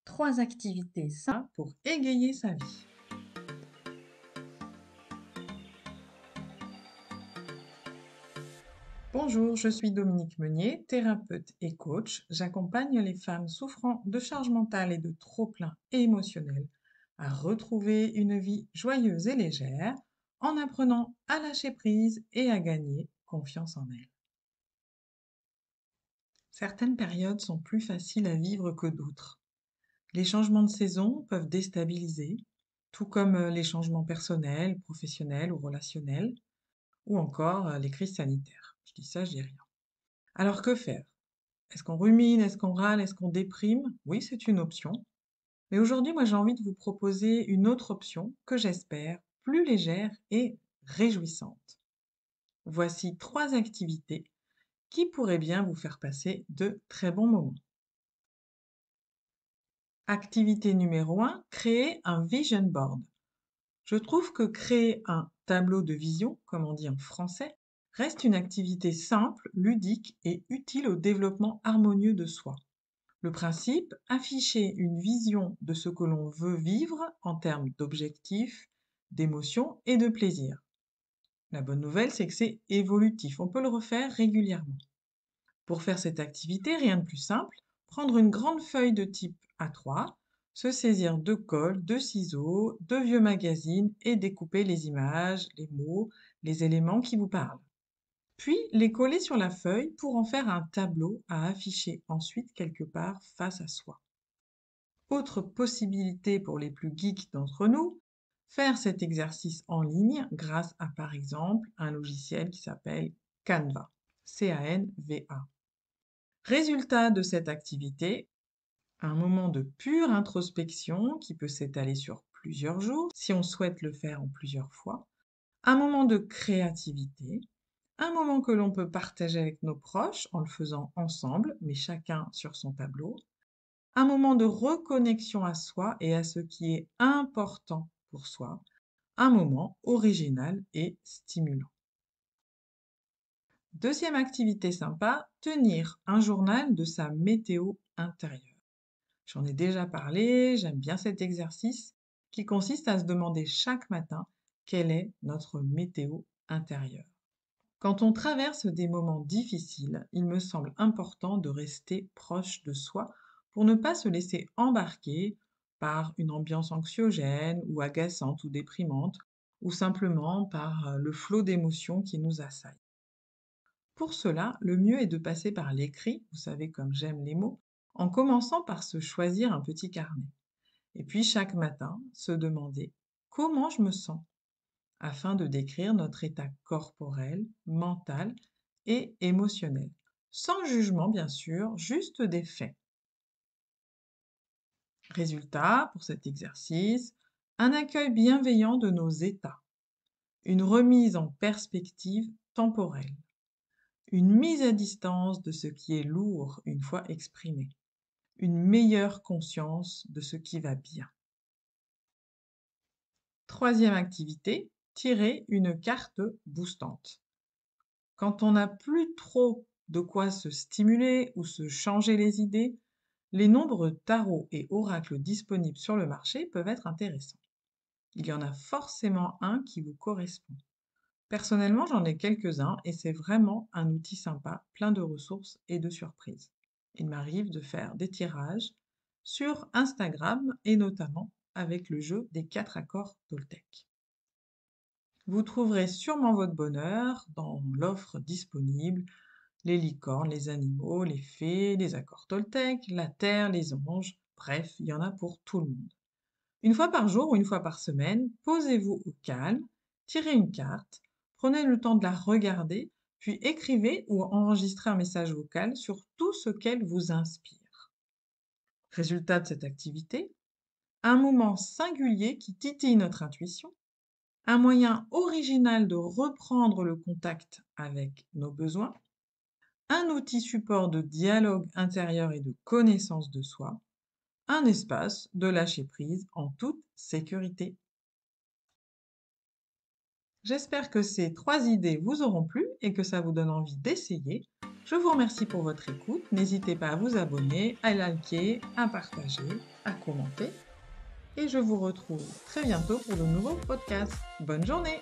3 activités simples pour égayer sa vie. Bonjour, je suis Dominique Meunier, thérapeute et coach. J'accompagne les femmes souffrant de charge mentale et de trop-plein émotionnel à retrouver une vie joyeuse et légère en apprenant à lâcher prise et à gagner confiance en elles. Certaines périodes sont plus faciles à vivre que d'autres. Les changements de saison peuvent déstabiliser, tout comme les changements personnels, professionnels ou relationnels, ou encore les crises sanitaires. Je dis ça, je dis rien. Alors que faire? Est-ce qu'on rumine? Est-ce qu'on râle? Est-ce qu'on déprime? Oui, c'est une option. Mais aujourd'hui, moi, j'ai envie de vous proposer une autre option que j'espère plus légère et réjouissante. Voici 3 activités qui pourraient bien vous faire passer de très bons moments. Activité numéro 1, créer un vision board. Je trouve que créer un tableau de vision, comme on dit en français, reste une activité simple, ludique et utile au développement harmonieux de soi. Le principe, afficher une vision de ce que l'on veut vivre en termes d'objectifs, d'émotions et de plaisir. La bonne nouvelle, c'est que c'est évolutif, on peut le refaire régulièrement. Pour faire cette activité, rien de plus simple, prendre une grande feuille de type A3, se saisir de colle, de ciseaux, de vieux magazines et découper les images, les mots, les éléments qui vous parlent. Puis les coller sur la feuille pour en faire un tableau à afficher ensuite quelque part face à soi. Autre possibilité pour les plus geeks d'entre nous, faire cet exercice en ligne grâce à par exemple un logiciel qui s'appelle Canva, C-A-N-V-A. Résultat de cette activité, un moment de pure introspection qui peut s'étaler sur plusieurs jours si on souhaite le faire en plusieurs fois, un moment de créativité, un moment que l'on peut partager avec nos proches en le faisant ensemble, mais chacun sur son tableau, un moment de reconnexion à soi et à ce qui est important pour soi, un moment original et stimulant. Deuxième activité sympa, tenir un journal de sa météo intérieure. J'en ai déjà parlé, j'aime bien cet exercice qui consiste à se demander chaque matin quelle est notre météo intérieure. Quand on traverse des moments difficiles, il me semble important de rester proche de soi pour ne pas se laisser embarquer par une ambiance anxiogène ou agaçante ou déprimante, ou simplement par le flot d'émotions qui nous assaille. Pour cela, le mieux est de passer par l'écrit, vous savez comme j'aime les mots, en commençant par se choisir un petit carnet. Et puis chaque matin, se demander comment je me sens afin de décrire notre état corporel, mental et émotionnel. Sans jugement, bien sûr, juste des faits. Résultat, pour cet exercice, un accueil bienveillant de nos états, une remise en perspective temporelle, une mise à distance de ce qui est lourd une fois exprimé, une meilleure conscience de ce qui va bien. Troisième activité, tirer une carte boostante. Quand on n'a plus trop de quoi se stimuler ou se changer les idées, les nombreux tarots et oracles disponibles sur le marché peuvent être intéressants. Il y en a forcément un qui vous correspond. Personnellement, j'en ai quelques-uns et c'est vraiment un outil sympa, plein de ressources et de surprises. Il m'arrive de faire des tirages sur Instagram et notamment avec le jeu des 4 accords Toltec. Vous trouverez sûrement votre bonheur dans l'offre disponible, les licornes, les animaux, les fées, les accords Toltec, la terre, les anges, bref, il y en a pour tout le monde. Une fois par jour ou une fois par semaine, posez-vous au calme, tirez une carte, prenez le temps de la regarder, puis écrivez ou enregistrez un message vocal sur tout ce qu'elle vous inspire. Résultat de cette activité, un moment singulier qui titille notre intuition, un moyen original de reprendre le contact avec nos besoins, un outil support de dialogue intérieur et de connaissance de soi, un espace de lâcher prise en toute sécurité. J'espère que ces 3 idées vous auront plu et que ça vous donne envie d'essayer. Je vous remercie pour votre écoute. N'hésitez pas à vous abonner, à liker, à partager, à commenter. Et je vous retrouve très bientôt pour de nouveaux podcasts. Bonne journée!